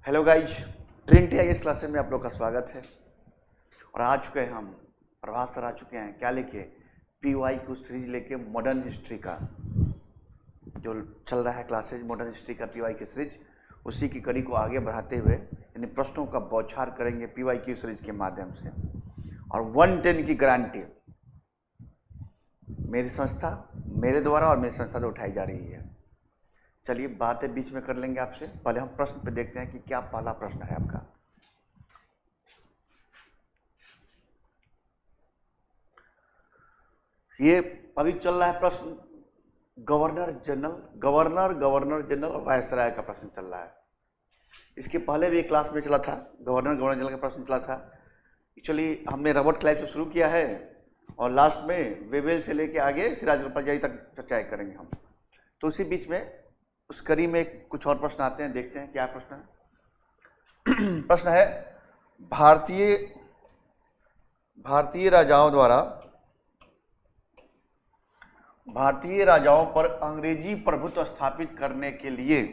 Hello guys, Trinity IAS classes में आप लोग का स्वागत है। और आ चुके हैं हम, प्रभात सर आ चुके हैं। क्या लेके? PYQ सीरीज लेके मॉडर्न हिस्ट्री का जो चल रहा है क्लासेज, मॉडर्न हिस्ट्री का PYQ सीरीज, उसी की कड़ी को आगे बढ़ाते हुए यानी प्रश्नों का बौछार करेंगे PYQ सीरीज के माध्यम से। और 110 की गारंटी मेरी संस्था, मेरे द्वारा और मेरी संस्था से उठाई जा रही है। चलिए बातें बीच में कर लेंगे आपसे। पहले हम प्रश्न पे देखते हैं कि क्या पहला प्रश्न है आपका। ये अभी चल रहा है प्रश्न गवर्नर जनरल और वायसराय का प्रश्न चल रहा है। इसके पहले भी एक क्लास में चला था, गवर्नर जनरल का प्रश्न चला था। एक्चुअली हमने रॉबर्ट क्लाइव से शुरू किया है और लास्ट में वेवेल से लेके आगे सिराज परजाई तक चर्चा करेंगे हम। तो उसी बीच में उस कड़ी में कुछ और प्रश्न आते हैं, देखते हैं क्या प्रश्न है। प्रश्न है, भारतीय राजाओं पर अंग्रेजी प्रभुत्व स्थापित करने के लिए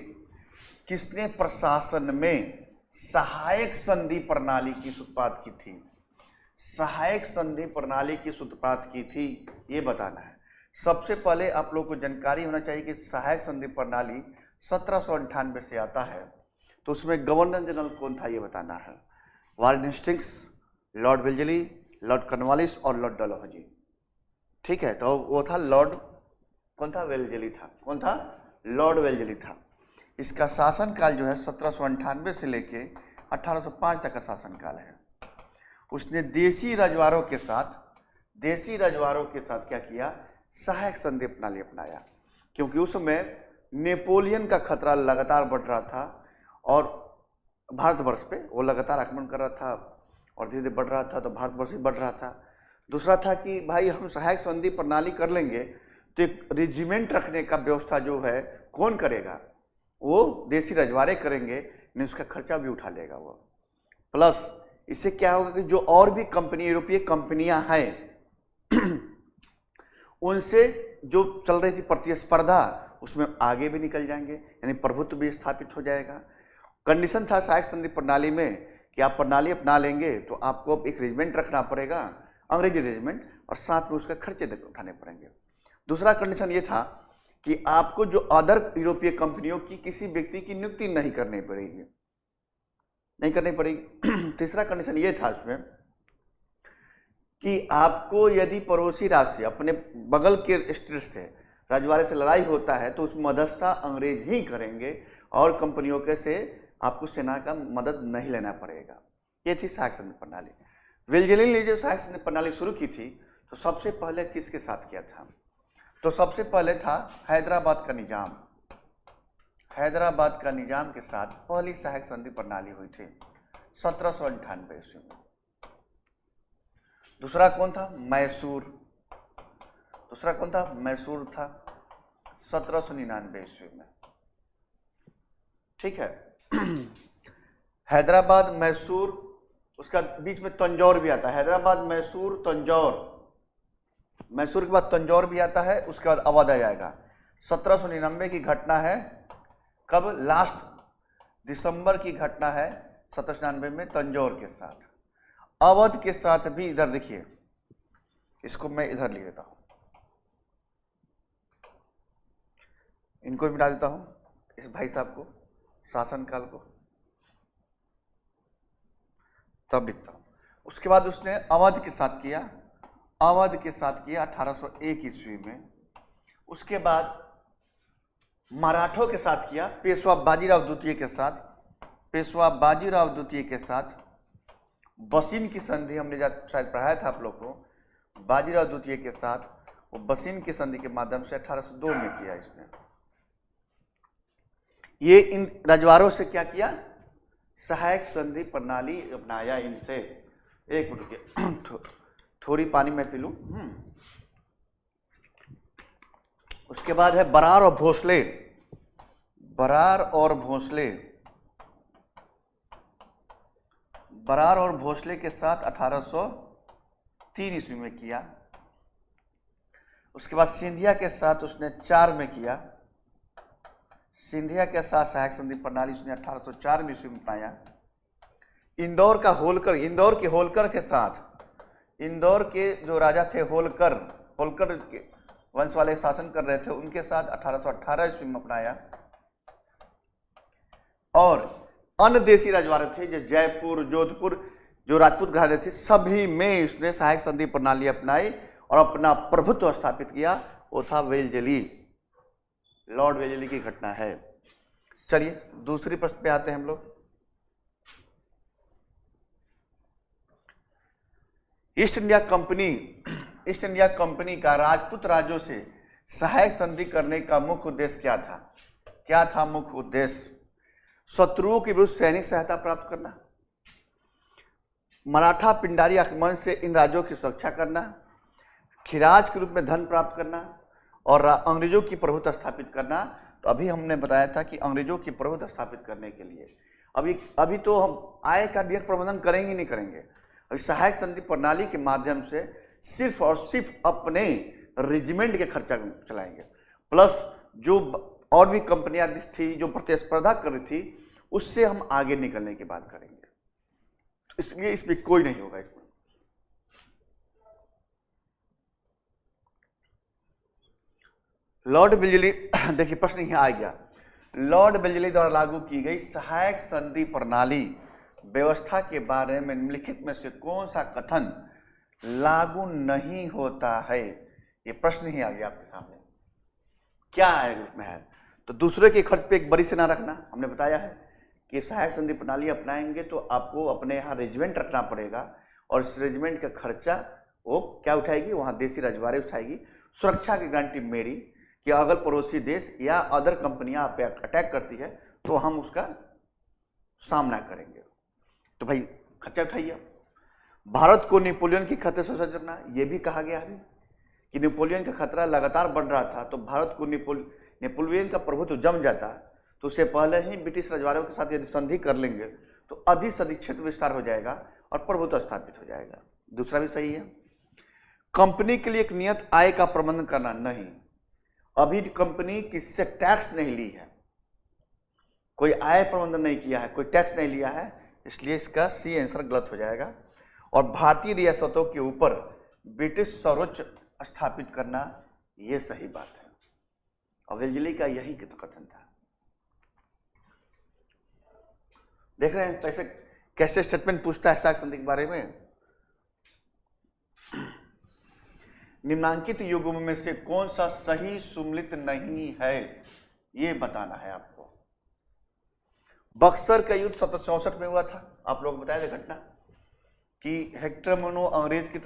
किसने प्रशासन में सहायक संधि प्रणाली की सूत्रपात की थी? सहायक संधि प्रणाली की सूत्रपात की थी, ये बताना है। सबसे पहले आप लोग को जानकारी होना चाहिए कि सहायक संधि प्रणाली 1798 से आता है। तो उसमें गवर्नर जनरल कौन था, ये बताना है। Warren Hastings, Lord Wellesley, Lord Cornwallis और लॉर्ड डलहौजी। ठीक है, तो वो था लॉर्ड कौन था? वेल्लेसली था। कौन था? लॉर्ड वेल्लेसली था। इसका शासनकाल जो है 1798 से लेके 1805 तक का शासनकाल है। उसने देसी रजवाड़ों के साथ क्या किया? सहायक संधि प्रणाली अपनाया, क्योंकि उस समय नेपोलियन का खतरा लगातार बढ़ रहा था और भारतवर्ष पे वो लगातार आक्रमण कर रहा था और धीरे धीरे बढ़ रहा था, तो भारतवर्ष भी बढ़ रहा था। दूसरा था कि भाई हम सहायक संधि प्रणाली कर लेंगे तो एक रेजिमेंट रखने का व्यवस्था जो है कौन करेगा? वो देसी रजवाड़े करेंगे, नहीं उसका खर्चा भी उठा लेगा वो। प्लस इससे क्या होगा कि जो और भी कंपनी, यूरोपीय कंपनियां हैं उनसे जो चल रही थी प्रतिस्पर्धा, उसमें आगे भी निकल जाएंगे, यानी प्रभुत्व भी स्थापित हो जाएगा। कंडीशन था सहायक संधि प्रणाली में कि आप प्रणाली अपना लेंगे तो आपको एक रेजिमेंट रखना पड़ेगा, अंग्रेजी रेजिमेंट, और साथ में उसके खर्चे उठाने पड़ेंगे। दूसरा कंडीशन ये था कि आपको जो अदर यूरोपीय कंपनियों की किसी व्यक्ति की नियुक्ति नहीं करनी पड़ेगी। तीसरा कंडीशन ये था उसमें कि आपको यदि पड़ोसी राज्य से, अपने बगल के स्टेट से, रजवाड़े से लड़ाई होता है तो उसमें मध्यस्थता अंग्रेज ही करेंगे और कंपनियों के से आपको सेना का मदद नहीं लेना पड़ेगा। ये थी सहायक संधि प्रणाली। वेल्लेसली ने जो सहायक संधि प्रणाली शुरू की थी तो सबसे पहले किसके साथ किया था? तो सबसे पहले था हैदराबाद का निजाम। हैदराबाद का निजाम के साथ पहली सहायक संधि प्रणाली हुई थी 1798 ईस्वी में। दूसरा कौन था? मैसूर। मैसूर था 1799 ईस्वी में। ठीक है। हैदराबाद, मैसूर, उसका बीच में तंजौर भी आता है। हैदराबाद, मैसूर, तंजौर। मैसूर के बाद तंजौर भी आता है, उसके बाद अवध आ जाएगा। 1799 की घटना है। कब? लास्ट दिसंबर की घटना है 1799 में तंजौर के साथ। अवध के साथ भी इधर देखिए, इसको मैं इधर लिख देता हूं, इनको भी मिटा देता हूं, इस भाई साहब को, शासनकाल को, तब लिखता हूं। उसके बाद उसने अवध के साथ किया 1801 ईस्वी में। उसके बाद मराठों के साथ किया, पेशवा बाजीराव द्वितीय के साथ। बसिन की संधि हमने शायद पढ़ाया था आप लोग को, बाजीराव द्वितीय के साथ। वो बसिन की संधि के माध्यम से 1802 में किया इसने। ये इन रजवाड़ों से क्या किया? सहायक संधि प्रणाली अपनाया इनसे। एक मिनट, थोड़ी पानी में पी लूं। उसके बाद है बरार और भोसले के साथ 1803 ईस्वी में किया। उसके बाद सिंधिया के साथ उसने 4 में किया। सिंधिया के साथ सहायक संधि प्रणाली उसने 1804 ईस्वी में अपनाया। इंदौर के होलकर के साथ, इंदौर के जो राजा थे होलकर के वंश वाले शासन कर रहे थे, उनके साथ 1818 ईस्वी में अपनाया। और अन्य देशी रजवाड़े थे जो जयपुर, जोधपुर, जो राजपूत घराने थे, सभी में उसने सहायक संधि प्रणाली अपनाई और अपना प्रभुत्व स्थापित किया। वो था वेलजली, लॉर्ड वेलजली की घटना है। चलिए दूसरी प्रश्न पे आते हैं हम लोग। ईस्ट इंडिया कंपनी का राजपूत राज्यों से सहायक संधि करने का मुख्य उद्देश्य क्या था? क्या था मुख्य उद्देश्य? शत्रुओं के विरुद्ध सैनिक सहायता प्राप्त करना, मराठा पिंडारी आक्रमण से इन राज्यों की सुरक्षा करना, खिराज के रूप में धन प्राप्त करना और अंग्रेजों की प्रभुत्व स्थापित करना। तो अभी हमने बताया था कि अंग्रेजों की प्रभुत्व स्थापित करने के लिए अभी तो हम आय का नियत प्रबंधन करेंगे नहीं करेंगे। सहायक संधि प्रणाली के माध्यम से सिर्फ और सिर्फ अपने रेजिमेंट के खर्चा चलाएंगे, प्लस जो और भी कंपनियां थी जो प्रतिस्पर्धा कर रही थी उससे हम आगे निकलने की बात करेंगे। तो इसलिए इसमें कोई नहीं होगा। इसमें लॉर्ड वेलजली, देखिए प्रश्न यहां आ गया, लॉर्ड वेलजली द्वारा लागू की गई सहायक संधि प्रणाली व्यवस्था के बारे में निम्नलिखित में से कौन सा कथन लागू नहीं होता है? ये प्रश्न ही आ गया आपके सामने। क्या है इसमें है? तो दूसरे के खर्च पे एक बड़ी सेना रखना, हमने बताया है कि सहायक संधि प्रणाली अपनाएंगे तो आपको अपने यहाँ रेजिमेंट रखना पड़ेगा और इस रेजिमेंट का खर्चा वो क्या उठाएगी? वहाँ देशी रजवाड़े उठाएगी। सुरक्षा की गारंटी मेरी कि अगर पड़ोसी देश या अदर कंपनियां आप पे अटैक करती है तो हम उसका सामना करेंगे। तो भाई खर्चा उठाइए। भारत को नेपोलियन की खतरे से सजगना, ये भी कहा गया है कि नेपोलियन का खतरा लगातार बढ़ रहा था, तो भारत को नेपोलियन का प्रभुत्व जम जाता तो उससे पहले ही ब्रिटिश रजवाड़ों के साथ यदि संधि कर लेंगे तो अधिक से अधिक क्षेत्र विस्तार हो जाएगा और प्रभुत्व स्थापित हो जाएगा। दूसरा भी सही है। कंपनी के लिए एक नियत आय का प्रबंधन करना, नहीं, अभी कंपनी किससे टैक्स नहीं ली है, कोई आय प्रबंधन नहीं किया है, कोई टैक्स नहीं लिया है, इसलिए इसका सी आंसर गलत हो जाएगा। और भारतीय रियासतों के ऊपर ब्रिटिश सर्वोच्च स्थापित करना, यह सही बात है। और वेलजली का यही कथन था। देख रहे हैं कैसे स्टेटमेंट पूछता है सहायक संधि के बारे में। निम्नांकित युग्म में से कौन सा सही सुमेलित नहीं है, यह बताना है आपको। बक्सर का युद्ध 1764 में हुआ था, आप लोग बताए थे घटना कि हेक्टर मोनो अंग्रेज की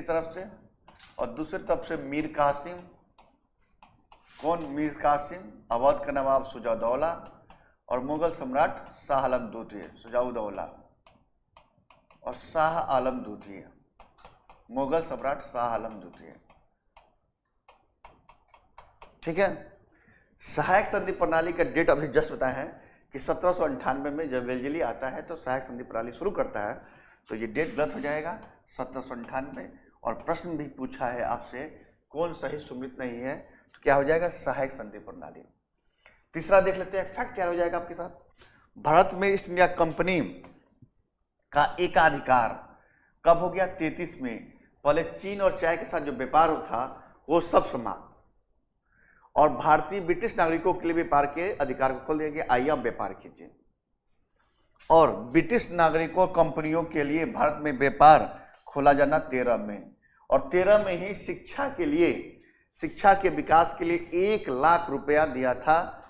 तरफ से और दूसरी तरफ से मीर कासिम, कौन? मीर कासिम, अवध का नवाब सुजाउद्दौला और मुगल सम्राट शाह आलम द्वितीय, सुजाउद्दौला और शाह आलम द्वितीय, मुगल सम्राट शाह आलम द्वितीय। ठीक है। सहायक संधि प्रणाली का डेट अभी जस्ट बताया है कि 1798 में जब वेलजली आता है तो सहायक संधि प्रणाली शुरू करता है, तो ये डेट गलत हो जाएगा 1798। और प्रश्न भी पूछा है आपसे कौन सही सुमेलित नहीं है, तो क्या हो जाएगा? सहायक संधि प्रणाली। तीसरा देख लेते हैं, फैक्ट क्या हो जाएगा आपके साथ। भारत में ईस्ट इंडिया कंपनी का एकाधिकार कब हो गया? 33 में। पहले चीन और चाय के साथ जो व्यापार था वो सब समाप्त और भारतीय ब्रिटिश नागरिकों के लिए व्यापार के अधिकार को खोल दिया गया। आइए आप व्यापार कीजिए। और ब्रिटिश नागरिकों कंपनियों के लिए भारत में व्यापार खोला जाना 13 में, और 13 में ही शिक्षा के विकास के लिए 1 लाख रुपया दिया था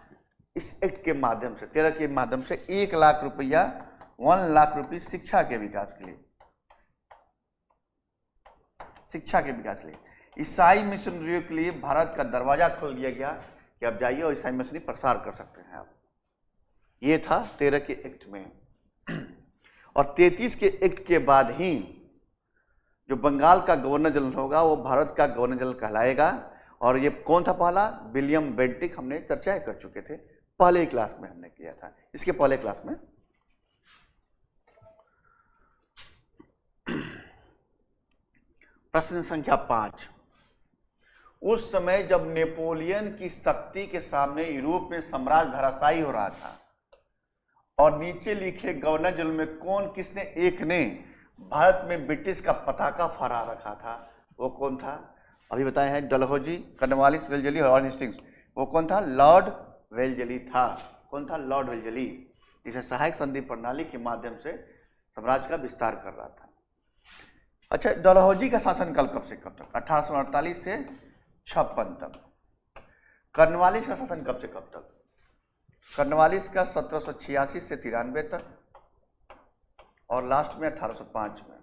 इस एक्ट के माध्यम से। 13 के माध्यम से 1 लाख रुपया, 1 लाख रुपये शिक्षा के विकास के लिए, ईसाई मिशनरियों के लिए भारत का दरवाजा खोल दिया गया कि आप जाइए और ईसाई मिशनरी प्रसार कर सकते हैं आप। ये था 13 के एक्ट में। और 33 के एक्ट के बाद ही जो बंगाल का गवर्नर जनरल होगा वो भारत का गवर्नर जनरल कहलाएगा। और ये कौन था पहला? विलियम बेंटिक, हमने चर्चा कर चुके थे पहले ही क्लास में, हमने किया था इसके पहले क्लास में। प्रश्न संख्या 5, उस समय जब नेपोलियन की शक्ति के सामने यूरोप में साम्राज्य धराशायी हो रहा था, और नीचे लिखे गवर्नर जनरल में कौन किसने एक ने भारत में ब्रिटिश का पताका फहरा रखा था, वो कौन था? अभी बताए हैं, डलहौजी, कॉर्नवालिस, वेल्लेस्ली और हेस्टिंग्स। वो कौन था? लॉर्ड वेल्लेस्ली था। कौन था? लॉर्ड वेल्लेस्ली, जिसे सहायक संधि प्रणाली के माध्यम से साम्राज्य का विस्तार कर रहा था। अच्छा, डलहौजी का शासनकाल कब से कब तक? 1848 से 56 तक। कॉर्नवालिस का शासन कब से कब तक? कॉर्नवालिस का 1786 से 93 तक, और लास्ट में 1805 में।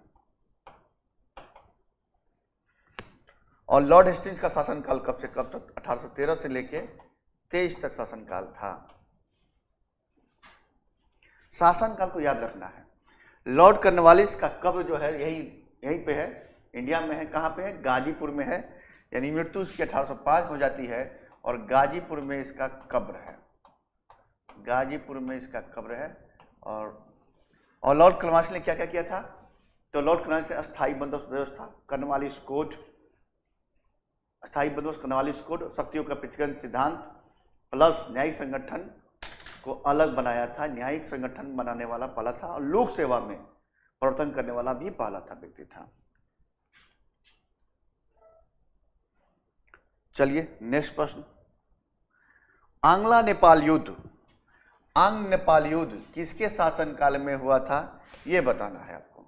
और लॉर्ड हेस्टिंग्स का शासनकाल कब से कब तक? 1813 से लेके 23 तक शासनकाल था। शासनकाल को याद रखना है। लॉर्ड कॉर्नवालिस का कब्र जो है यहीं पे है, इंडिया में है। कहाँ पे है? गाजीपुर में है, यानी मृत्यु उसकी 1805 हो जाती है, और गाजीपुर में इसका कब्र है। गाजीपुर में इसका कब्र है। और लॉर्ड कॉर्नवालिस ने क्या क्या किया था? तो लॉर्ड कॉर्नवालिस ने अस्थायी बंदोबस्त व्यवस्था, कॉर्नवालिस कोड, अस्थायी बंदोबस्त, कॉर्नवालिस कोड, शक्तियों का पृथक्करण सिद्धांत, प्लस न्यायिक संगठन को अलग बनाया था। न्यायिक संगठन बनाने वाला पहला था, और लोक सेवा में परिवर्तन करने वाला भी पहला था व्यक्ति था। चलिए नेक्स्ट प्रश्न। आंग्ला नेपाल युद्ध, आंग्ल नेपाल युद्ध किसके शासनकाल में हुआ था, यह बताना है आपको।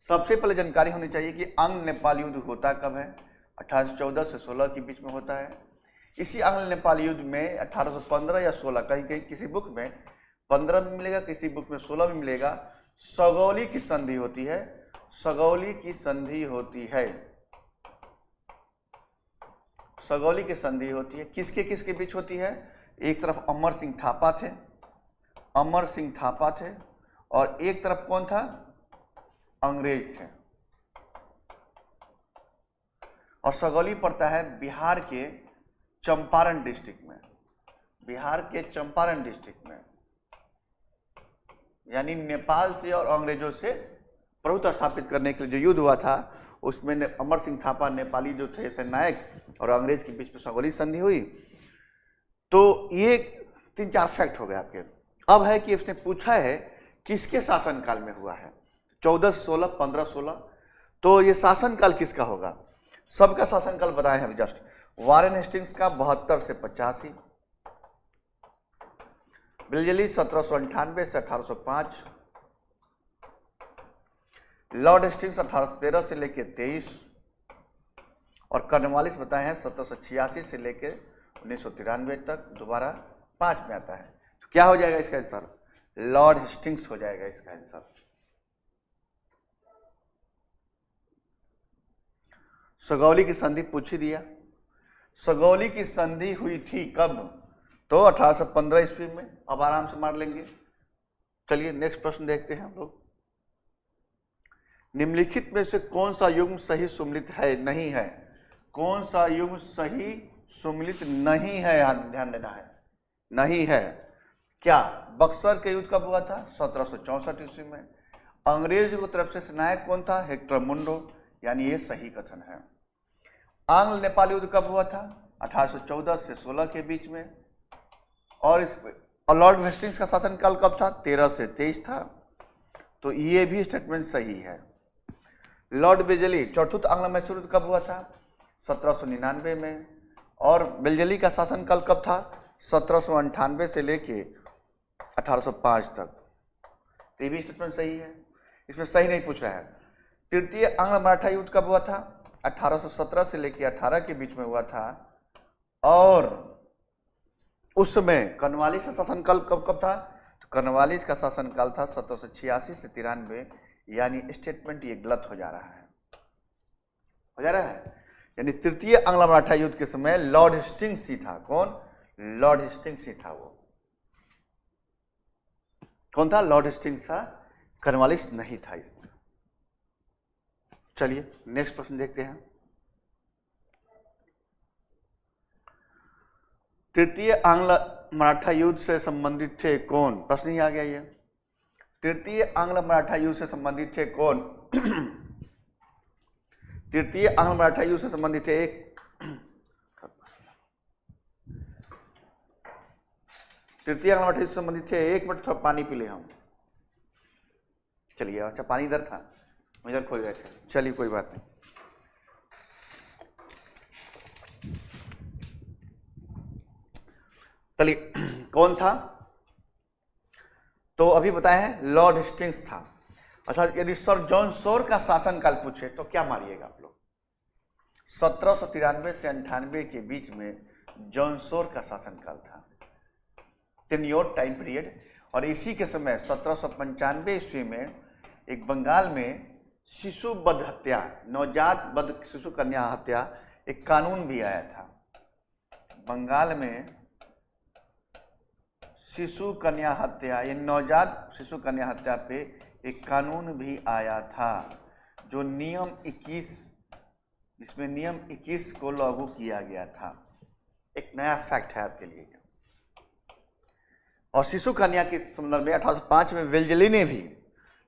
सबसे पहले जानकारी होनी चाहिए कि आंग्ल नेपाल युद्ध होता कब है। 1814 से 16 के बीच में होता है। इसी आंग्ल नेपाल युद्ध में 1815 या 16, कहीं कहीं किसी बुक में 15 में मिलेगा, किसी बुक में 16 में मिलेगा, सगौली की संधि होती है। सगौली की संधि होती है। सगौली की संधि होती है। किसके किसके बीच होती है? एक तरफ अमर सिंह थापा थे, अमर सिंह थापा थे, और एक तरफ कौन था? अंग्रेज थे। और सगौली पड़ता है बिहार के चंपारण डिस्ट्रिक्ट में, बिहार के चंपारण डिस्ट्रिक्ट में, यानी नेपाल से और अंग्रेजों से प्रभुत्व स्थापित करने के लिए जो युद्ध हुआ था, उसमें अमर सिंह थापा नेपाली जो थे सेनायक और अंग्रेज के बीच में सगौली संधि हुई। तो ये 3-4 फैक्ट हो गए आपके। अब है कि इसने पूछा है किसके शासनकाल में हुआ है, 14 से 16, 15, 16। तो ये शासनकाल किसका होगा? सबका शासनकाल बताए हैं जस्ट। वारेन हेस्टिंग्स का 72 से 85, वेल्लेस्ली 1798 से 1805, लॉर्ड हेस्टिंग्स 1813 से लेकर 23, और कॉर्नवालिस बताए हैं 1786 से लेकर 1993 तक। दोबारा 5 में आता है। तो क्या हो जाएगा इसका आंसर? लॉर्ड हेस्टिंग्स हो जाएगा इसका आंसर। सगौली की संधि पूछ ही दिया। सगौली की संधि हुई थी कब? तो 1815 ईस्वी में। अब आराम से मार लेंगे। चलिए नेक्स्ट प्रश्न देखते हैं हम लोग। निम्नलिखित में से कौन सा युग्म सही सुमेलित है, नहीं है? कौन सा युग्म सही सुमेलित नहीं है? ध्यान देना है, नहीं है। क्या? बक्सर के युद्ध कब हुआ था? 1764 ईस्वी में। अंग्रेज की तरफ से सेनायक कौन था? हेक्टर मुंडो, यानी ये सही कथन है। आंग्ल नेपाल युद्ध कब हुआ था? 1814 से 16 के बीच में। और लॉर्ड हेस्टिंग्स का शासनकाल कब था? 13 से 23 था। तो ये भी स्टेटमेंट सही है। लॉर्ड वेल्लेस्ली, चौथुत आंग्ल मैसूर युद्ध कब हुआ था? 1799 में। और वेल्लेस्ली का शासनकाल कब था? 1798 से लेके 1805 तक। तो ये भी स्टेटमेंट सही है, इसमें सही नहीं पूछ रहा है। तृतीय आंग्ल मराठा युद्ध कब हुआ था? 1817 से लेके 18 के बीच में हुआ था। और उस समय कॉर्नवालिस का शासनकाल कब था? तो कॉर्नवालिस का शासनकाल था 1786 से 93, यानी स्टेटमेंट ये गलत हो जा रहा है, हो जा रहा है। यानी तृतीय आंग्ल मराठा युद्ध के समय लॉर्ड हेस्टिंग्स ही था। कौन? लॉर्ड हेस्टिंग्स ही था। वो कौन था? लॉर्ड हेस्टिंग्स था, कॉर्नवालिस नहीं था इसमें। चलिए नेक्स्ट प्रश्न देखते हैं। तृतीय आंग्ल मराठा युद्ध से संबंधित थे कौन? प्रश्न ही आ गया ये। तृतीय आंग्ल मराठा युद्ध से संबंधित थे कौन? तृतीय आंग्ल मराठा युद्ध से संबंधित थे एक तृतीय आंग्ल से संबंधित थे। 1 मिनट थोड़ा पानी पी ले हम। चलिए, अच्छा पानी इधर था, इधर खोल गए थे। चलिए कोई बात नहीं। चलिए कौन था? तो अभी बताया है लॉर्ड हेस्टिंग्स था। अच्छा, यदि सर जॉन शोर का शासनकाल पूछे तो क्या मारिएगा आप लोग? 1793 से 98 के बीच में जॉन शोर का शासनकाल था, टेन्योर टाइम पीरियड। और इसी के समय 1795 ईस्वी में एक बंगाल में शिशु वध हत्या, नवजात वध शिशु कन्या हत्या एक कानून भी आया था। बंगाल में शिशु कन्या हत्या, ये नवजात शिशु कन्या हत्या पे एक कानून भी आया था, जो नियम 21, इसमें नियम 21 को लागू किया गया था। एक नया फैक्ट है आपके लिए। और शिशु कन्या के संदर्भ में 1805 में वेल्जली ने भी,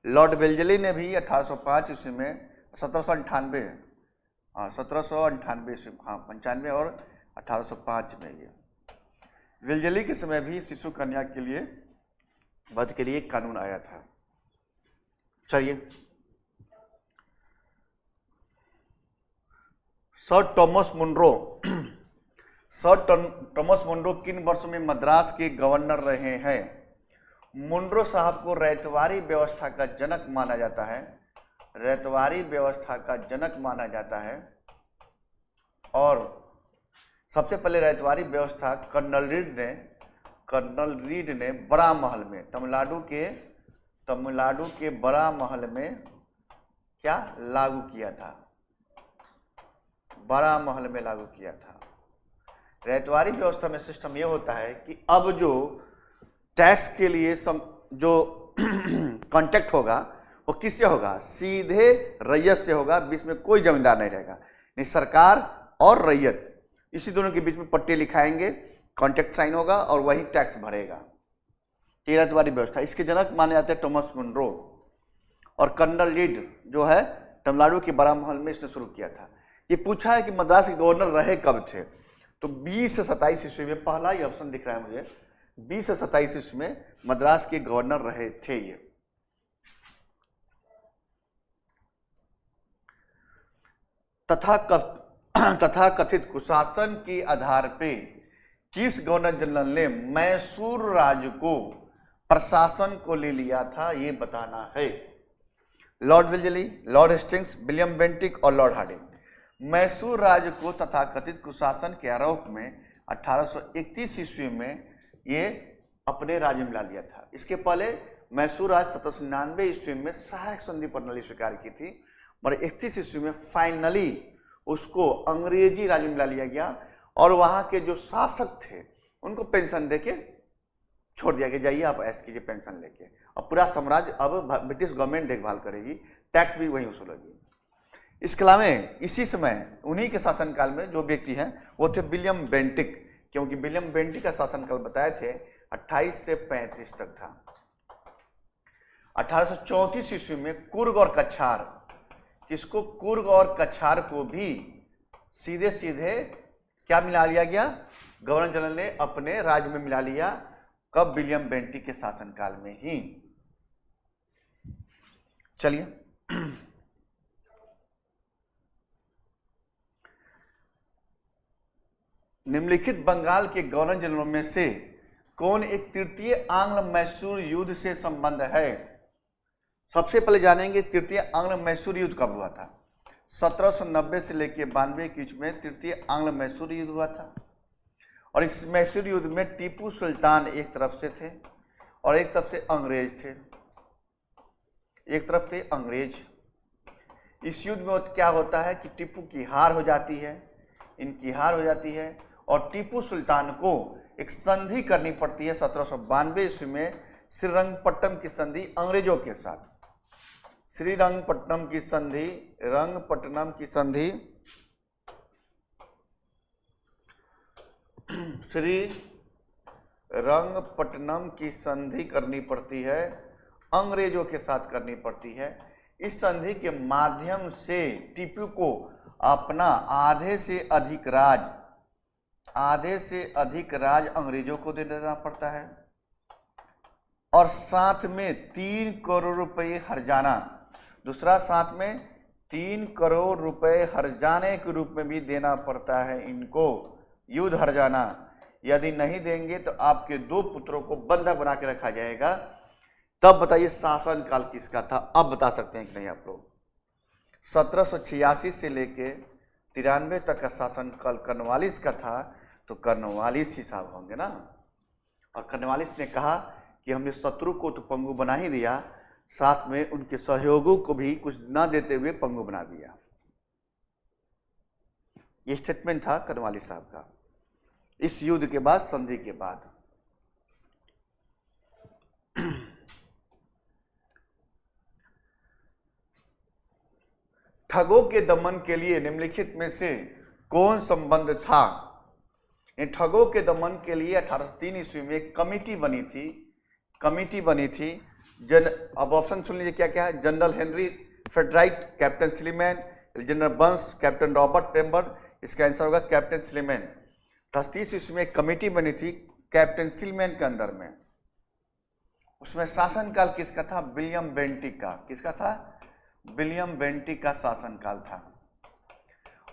लॉर्ड वेल्जली ने भी 1805 ईस्वी में 1798 ईस्वी, हाँ 95 और 1805 में ये वेल्जली के समय भी शिशु कन्या के लिए वध के लिए एक कानून आया था। चलिए, sir Thomas Munro, sir Thomas Munro किन वर्षों में मद्रास के गवर्नर रहे हैं? मुनरो साहब को रैयतवारी व्यवस्था का जनक माना जाता है, रैयतवारी व्यवस्था का जनक माना जाता है। और सबसे पहले रैयतवारी व्यवस्था कर्नल रीड ने बड़ा महल में, तमिलनाडु के बड़ा महल में क्या लागू किया था? बड़ा महल में लागू किया था। रैयतवारी व्यवस्था में सिस्टम ये होता है कि अब जो टैक्स के लिए जो कॉन्टेक्ट होगा वो किससे होगा? सीधे रैयत से होगा, बीच में कोई जमींदार नहीं रहेगा। नहीं, सरकार और रैयत इसी दोनों के बीच में पट्टे लिखाएंगे, कॉन्ट्रैक्ट साइन होगा और वही टैक्स भरेगा। ये रैयतवारी व्यवस्था, इसके जनक माने जाते हैं टॉमस मुनरो। और कर्नल रीड जो है तमिलनाडु के बड़ा महल में इसने शुरू किया था। ये पूछा है कि मद्रास के गवर्नर रहे कब थे, तो 20 से 27 ईस्वी में, पहला ही ऑप्शन दिख रहा है मुझे, 20 से 27 ईस्वी में मद्रास के गवर्नर रहे थे ये। तथा कथित कुशासन के आधार पे किस गवर्नर जनरल ने मैसूर राज्य को प्रशासन को ले लिया था, ये बताना है। Lord Wellesley, Lord Hastings, William Bentinck और लॉर्ड हार्डिंग। मैसूर राज्य को तथाकथित कुशासन के आरोप में 1831 ईस्वी में ये अपने राज्य में ला लिया था। इसके पहले मैसूर राज्य 1799 ईस्वी में सहायक संधि प्रणाली स्वीकार की थी, और 31 ईस्वी में फाइनली उसको अंग्रेजी राज्य में ला लिया गया। और वहाँ के जो शासक थे उनको पेंशन देके छोड़ दिया गया, जाइए आप ऐश कीजिए पेंशन लेके। और पूरा साम्राज्य अब ब्रिटिश गवर्नमेंट देखभाल करेगी, टैक्स भी वहीं वसूलेगी। इसके अलावा इसी समय उन्हीं के शासनकाल में जो व्यक्ति हैं वो थे विलियम बेंटिक, क्योंकि विलियम बेंटिक का शासनकाल बताए थे 28 से 35 तक था। 1834 ईस्वी में कुर्ग और कछार, किसको? कुर्ग और कछार को भी सीधे सीधे क्या मिला लिया गया? गवर्नर जनरल ने अपने राज्य में मिला लिया। कब? विलियम बेंटिक के शासनकाल में ही। चलिए, निम्नलिखित बंगाल के गवर्नर जनरल में से कौन एक तृतीय आंग्ल मैसूर युद्ध से संबंध है? सबसे पहले जानेंगे तृतीय आंग्ल मैसूर युद्ध कब हुआ था। 1790 से लेकर 92 के बीच में तृतीय आंग्ल मैसूर युद्ध हुआ था। और इस मैसूर युद्ध में टीपू सुल्तान एक तरफ से थे और एक तरफ से अंग्रेज थे, एक तरफ थे अंग्रेज। इस युद्ध में क्या होता है कि टीपू की हार हो जाती है, इनकी हार हो जाती है, और टीपू सुल्तान को एक संधि करनी पड़ती है 1792 ईस्वी में श्रीरंगपट्टनम की संधि अंग्रेजों के साथ। श्रीरंगपट्टनम की संधि, रंगपट्टनम की संधि, श्रीरंगपट्टनम की संधि करनी पड़ती है, अंग्रेजों के साथ करनी पड़ती है। इस संधि के माध्यम से टीपू को अपना आधे से अधिक राज अंग्रेजों को दे देना पड़ता है। और साथ में 3 करोड़ रुपए हर्जाना, दूसरा साथ में 3 करोड़ रुपए हर्जाने के रूप में भी देना पड़ता है इनको, युद्ध हर्जाना। यदि नहीं देंगे तो आपके 2 पुत्रों को बंधक बना के रखा जाएगा। तब बताइए शासन काल किसका था? अब बता सकते हैं कि नहीं आप लोग? 1786 से लेके 93 तक का शासन काल कर्नवालिस का था, तो कर्नवालिस ही साहब होंगे ना। और कर्नवालिस ने कहा कि हमने शत्रु को तो पंगु बना ही दिया, साथ में उनके सहयोगों को भी कुछ ना देते हुए पंगु बना दिया। ये स्टेटमेंट था कर्नवालिस साहब का इस युद्ध के बाद, संधि के बाद। ठगों के दमन के लिए निम्नलिखित में से कौन संबंध था? इन ठगों के दमन के लिए 1803 ईस्वी में एक कमिटी बनी थी। अब ऑप्शन सुन लीजिए क्या क्या है। जनरल हेनरी फेडराइट, कैप्टन सिलीमैन, जनरल बंस, कैप्टन रॉबर्ट पेम्बर। इसका आंसर होगा कैप्टन सिलीमैन। 1830 ईस्वी में एक कमिटी बनी थी कैप्टन सिलीमैन के अंदर में। उसमें शासनकाल किसका था? विलियम बेंटिक का। किसका था? विलियम बेंटिक का शासनकाल था।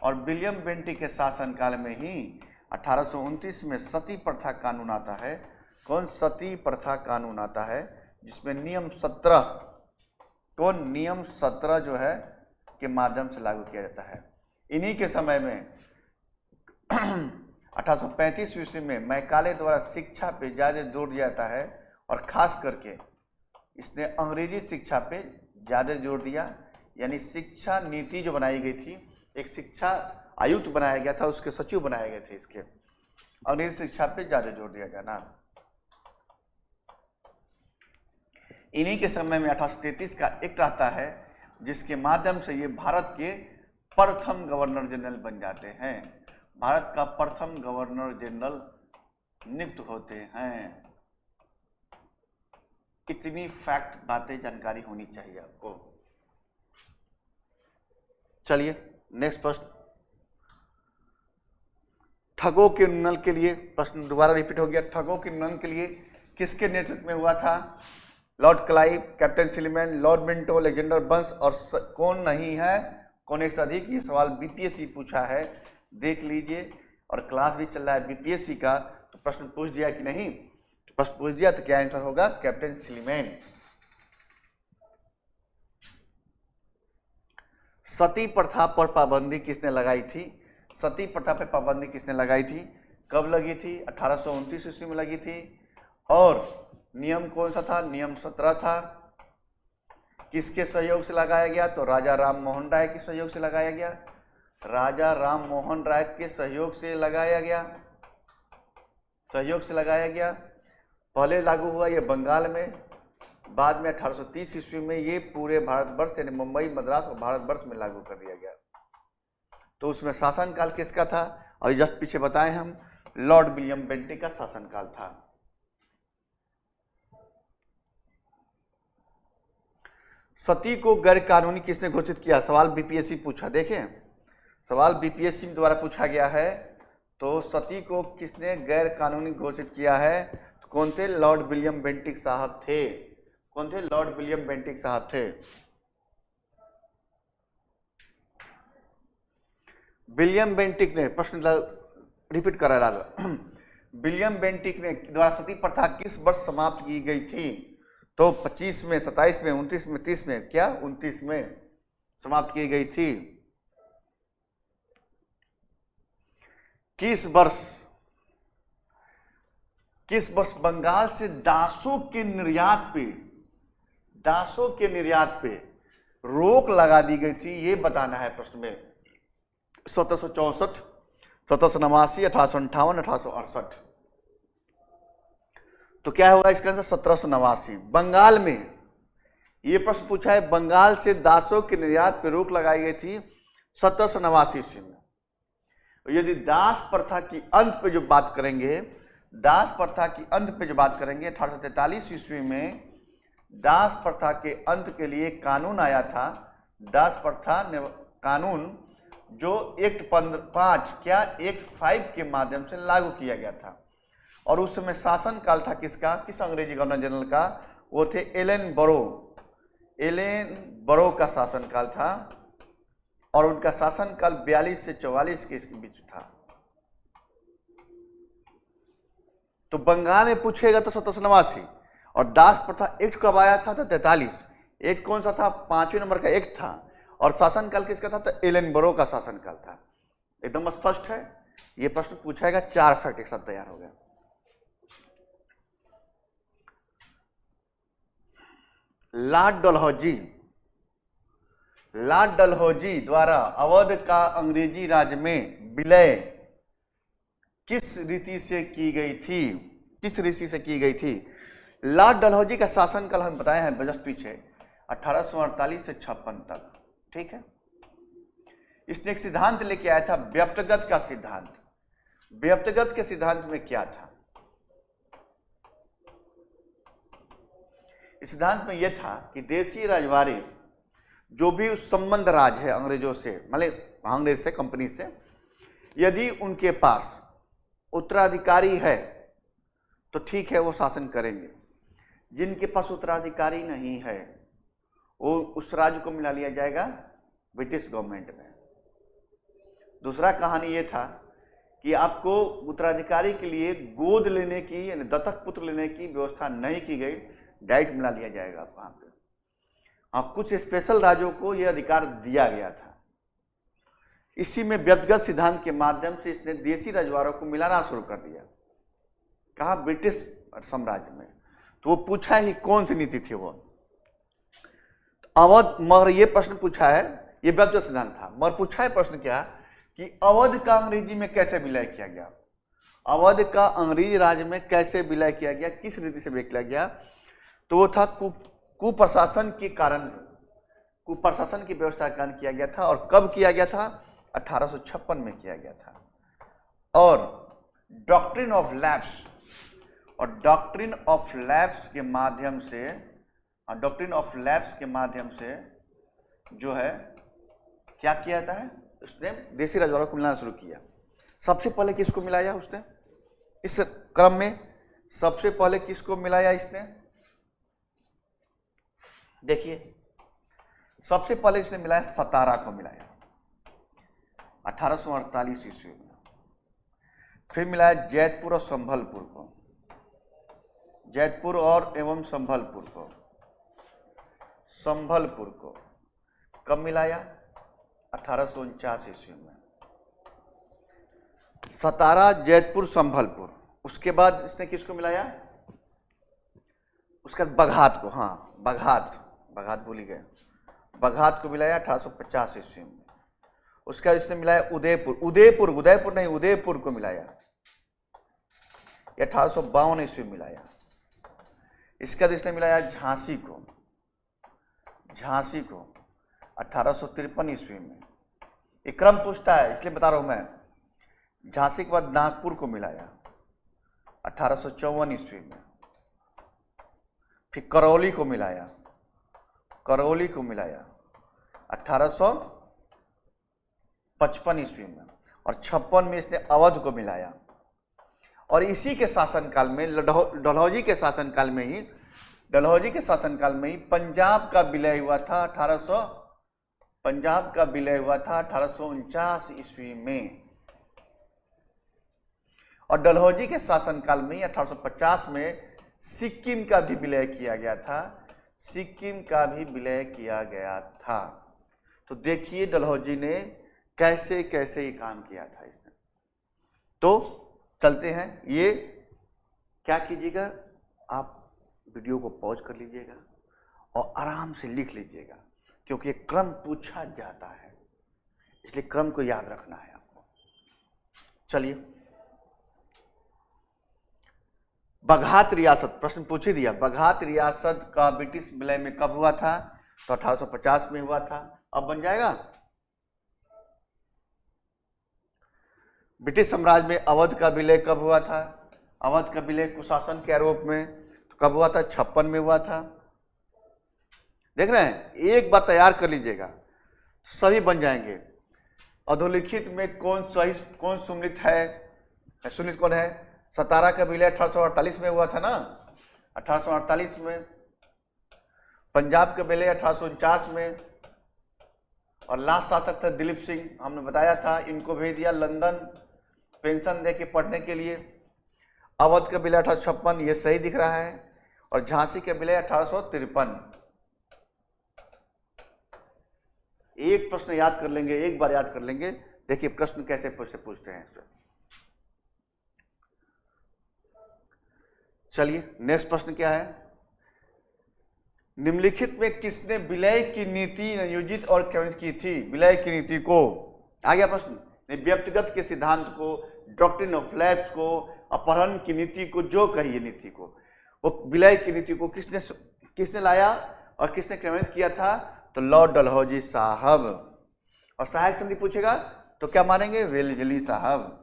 और विलियम बेंटिक के शासनकाल में ही 1829 में सती प्रथा कानून आता है। कौन? सती प्रथा कानून आता है, जिसमें नियम 17, कौन? नियम 17 जो है के माध्यम से लागू किया जाता है। इन्हीं के समय में 1835 ईस्वी में मैकाले द्वारा शिक्षा पे ज़्यादा जोर दिया जाता है, और खास करके इसने अंग्रेजी शिक्षा पे ज़्यादा जोर दिया। यानी शिक्षा नीति जो बनाई गई थी, एक शिक्षा आयुक्त बनाया गया था, उसके सचिव बनाए गए थे। इसके अंग्रेजी शिक्षा पे ज़्यादा जोर दिया जाना। इन्हीं के समय में 1833 का एक्ट आता है, जिसके माध्यम से ये भारत के प्रथम गवर्नर जनरल बन जाते हैं। भारत का प्रथम गवर्नर जनरल नियुक्त होते हैं। इतनी फैक्ट बातें जानकारी होनी चाहिए आपको। चलिए नेक्स्ट प्रश्न। ठगों के उन्मूलन के लिए, प्रश्न दोबारा रिपीट हो गया। ठगों के उन्मूलन के लिए किसके नेतृत्व में हुआ था? Lord Clive, Captain Sleeman, Lord Minto, Alexander Burnes, और कौन नहीं है, कौन एक से अधिक? ये सवाल बीपीएससी पूछा है, देख लीजिए। और क्लास भी चल रहा है बीपीएससी का, तो प्रश्न पूछ दिया कि नहीं? तो प्रश्न पूछ दिया तो क्या आंसर होगा? कैप्टन सिलीमैन। सती प्रथा पर पाबंदी किसने लगाई थी? सती प्रथा पर पाबंदी किसने लगाई थी? कब लगी थी? 1829 ईस्वी में लगी थी। और नियम कौन सा था? नियम 17 था। किसके सहयोग से लगाया गया? तो राजा राम मोहन राय के सहयोग से लगाया गया। राजा राम मोहन राय के सहयोग से लगाया गया, सहयोग से लगाया गया। पहले लागू हुआ ये बंगाल में, बाद में 1830 ईस्वी में ये पूरे भारतवर्ष यानी मुंबई, मद्रास और भारतवर्ष में लागू कर दिया गया। तो उसमें शासनकाल किसका था? और जस्ट पीछे बताए हम, लॉर्ड विलियम बेंटिक का शासनकाल था। सती को गैर कानूनी किसने घोषित किया? सवाल बीपीएससी पूछा। देखें, सवाल बीपीएससी द्वारा पूछा गया है। तो सती को किसने गैर कानूनी घोषित किया है? तो कौन थे? लॉर्ड विलियम बेंटिक साहब थे। कौन थे? लॉर्ड विलियम बेंटिक साहब थे। विलियम बेंटिक ने, प्रश्न रिपीट करा रहा, विलियम बेंटिक ने द्वारा सती प्रथा किस वर्ष समाप्त की गई थी? तो 25 में, 27 में, 29 में, 30 में? क्या 29 में समाप्त की गई थी। किस वर्ष बंगाल से दासों के निर्यात पे रोक लगा दी गई थी? ये बताना है प्रश्न में। 1764, 1789, 1858, 1868। तो क्या होगा इसका आंसर? 1789। बंगाल में ये प्रश्न पूछा है, बंगाल से दासों के निर्यात पर रोक लगाई गई थी 1789 ईस्वी में। यदि दास प्रथा की अंत पे जो बात करेंगे, 1843 ईस्वी में दास प्रथा के अंत के लिए कानून आया था। दास प्रथा कानून जो एक्ट 5 क्या एक्ट 5 के माध्यम से लागू किया गया था। और उस समय शासन काल था किसका, किस अंग्रेजी गवर्नर जनरल का, वो थे एलन बरो। एलन बरो का शासनकाल था और उनका शासनकाल 42 से 44 के इसके बीच था। तो बंगाल में पूछेगा तो 1789, और दास प्रथा एक्ट कब आया था, तो 43। एक्ट कौन सा था, 5वें नंबर का एक्ट था, और शासनकाल किसका था, तो एलन बरो का शासनकाल था। एकदम स्पष्ट है। ये प्रश्न पूछाएगा, 4 फैक्ट एक साथ तैयार हो गया। लॉर्ड डलहौजी द्वारा अवध का अंग्रेजी राज में विलय किस रीति से की गई थी, किस रीति से की गई थी। लॉर्ड डलहौजी का शासनकाल हम बताए हैं जस्ट पीछे, 1848 से 56 तक, ठीक है। इसने एक सिद्धांत लेके आया था, व्यक्तिगत का सिद्धांत। व्यक्तिगत के सिद्धांत में क्या था, इस सिद्धांत में यह था कि देशी राजवाड़े जो भी उस संबंध राज है अंग्रेजों से, मतलब अंग्रेज से, कंपनी से, यदि उनके पास उत्तराधिकारी है तो ठीक है, वो शासन करेंगे। जिनके पास उत्तराधिकारी नहीं है वो उस राज्य को मिला लिया जाएगा ब्रिटिश गवर्नमेंट में। दूसरा कहानी ये था कि आपको उत्तराधिकारी के लिए गोद लेने की, यानी दत्तक पुत्र लेने की व्यवस्था नहीं की गई, डायरेक्ट मिला लिया जाएगा आप वहां पे। हाँ, कुछ स्पेशल राज्यों को यह अधिकार दिया गया था। इसी में व्यक्तिगत सिद्धांत के माध्यम से इसने देशी रजवाड़ों को मिलाना शुरू कर दिया। कहा, ब्रिटिश साम्राज्य में। तो वो पूछा ही कौन सी नीति थी वो, अवध। मगर ये प्रश्न पूछा है, ये व्यक्तिगत सिद्धांत था, मगर पूछा है प्रश्न क्या कि अवध का अंग्रेजी में कैसे विलय किया गया, अवध का अंग्रेजी राज्य में कैसे विलय किया गया, किस रीति से विलय किया गया। तो वो था कुप्रशासन के कारण, कुप्रशासन की व्यवस्था के कारण किया गया था। और कब किया गया था, 1856 में किया गया था। और डॉक्ट्रिन ऑफ लैप्स, और डॉक्ट्रिन ऑफ लैप्स के माध्यम से, डॉक्ट्रिन ऑफ लैप्स के माध्यम से जो है क्या किया जाता है, उसने देशी रजवाड़ों को मिलाना शुरू किया। सबसे पहले किसको मिलाया उसने, इस क्रम में सबसे पहले किसको मिलाया इसने, देखिए सबसे पहले इसने मिलाया सतारा को मिलाया 1848 ईस्वी में। फिर मिलाया जैतपुर और संभलपुर को, जैतपुर और एवं संभलपुर को, संभलपुर को कब मिलाया, 1849 ईस्वी में। सतारा, जैतपुर, संभलपुर। उसके बाद इसने किसको मिलाया, उसके बाद बघात को, हाँ बघात, बघात भूल ही गए, बघात को मिलाया 1850 ईस्वी में। उसके बाद इसने मिलाया उदयपुर, उदयपुर नहीं, उदयपुर को मिलाया 1852 ईस्वी में मिलाया। इसके बाद इसने मिलाया झांसी को, झांसी को 1853 ईस्वी में। एक क्रम पूछता है इसलिए बता रहा हूं मैं। झांसी के बाद नागपुर को मिलाया 1854 ईस्वी में। फिर करौली को मिलाया, करौली को मिलाया 1855 ईस्वी में। और 56 में इसने अवध को मिलाया। और इसी के शासनकाल में, डलहौजी के शासनकाल में ही, डलहौजी के शासनकाल में ही पंजाब का विलय हुआ था, पंजाब का विलय हुआ था 1849 ईस्वी में। और डलहौजी के शासनकाल में ही 1850 में सिक्किम का भी विलय किया गया था, सिक्किम का भी विलय किया गया था। तो देखिए डलहौजी ने कैसे कैसे ये काम किया था इसने। तो चलते हैं, ये क्या कीजिएगा, आप वीडियो को पॉज कर लीजिएगा और आराम से लिख लीजिएगा, क्योंकि क्रम पूछा जाता है, इसलिए क्रम को याद रखना है आपको। चलिए, बघात रियासत, प्रश्न पूछ ही दिया। बघात रियासत का ब्रिटिश विलय में कब हुआ था, तो 1850 में हुआ था। अब बन जाएगा। ब्रिटिश साम्राज्य में अवध का विलय कब हुआ था, अवध का विलय कुशासन के आरोप में तो कब हुआ था, 56 में हुआ था। देख रहे हैं, एक बार तैयार कर लीजिएगा, सभी बन जाएंगे। अधोलिखित में कौन सही, कौन सुमिलित है, सुमिलित कौन है, सतारा का विलय 1848 में हुआ था ना, 1848 में। पंजाब का विलय 1849 में। और लास्ट शासक था दिलीप सिंह, हमने बताया था, इनको भेज दिया लंदन पेंशन दे के पढ़ने के लिए। अवध का विलय 1856, ये सही दिख रहा है। और झांसी का विलय 1853। एक प्रश्न याद कर लेंगे, एक बार याद कर लेंगे। देखिए प्रश्न कैसे पूछते हैं। चलिए नेक्स्ट प्रश्न क्या है। निम्नलिखित में किसने विलय की नीति नियोजित और क्रियान्वित की थी? विलय की नीति को, आ गया प्रश्न, व्यक्तिगत के सिद्धांत को, डॉक्ट्रिन ऑफ लैप्स को, अपहरण की नीति को, जो कहिए नीति को, वो विलय की नीति को किसने लाया और किसने क्रियान्वित किया था? तो लॉर्ड डलहौजी साहब। और सहायक संधि पूछेगा तो क्या मानेंगे? वेल्लेजली साहब।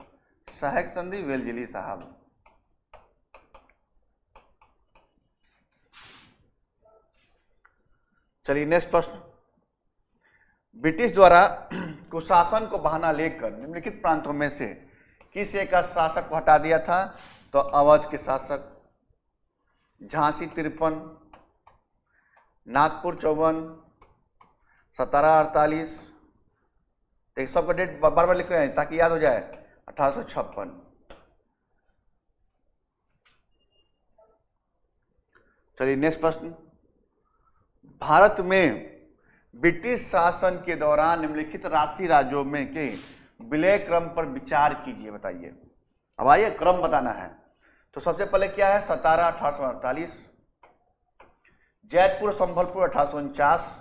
सहायक संधि वेल्लेजली साहब। चलिए नेक्स्ट प्रश्न। ब्रिटिश द्वारा कुशासन को बहाना लेकर निम्नलिखित प्रांतों में से किस एक शासक को हटा दिया था? तो अवध के शासक, झांसी 53, नागपुर 54, सतारा 48। एक सबका डेट बार बार लिख रहे हैं ताकि याद हो जाए। 1856। चलिए नेक्स्ट प्रश्न। भारत में ब्रिटिश शासन के दौरान निम्नलिखित राशि राज्यों में के विलय क्रम पर विचार कीजिए, बताइए। अब आइए क्रम बताना है। तो सबसे पहले क्या है? सतारा 1848, जैतपुर संभलपुर 1849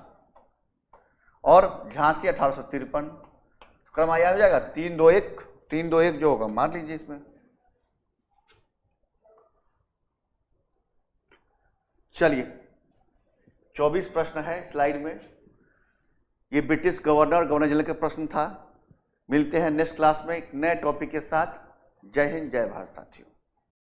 और झांसी 1853। क्रम याद हो जाएगा। 3-2-1, 3-2-1 जो होगा मान लीजिए इसमें। चलिए 24 प्रश्न है स्लाइड में। ये ब्रिटिश गवर्नर जनरल का प्रश्न था। मिलते हैं नेक्स्ट क्लास में एक नए टॉपिक के साथ। जय हिंद, जय भारत साथियों।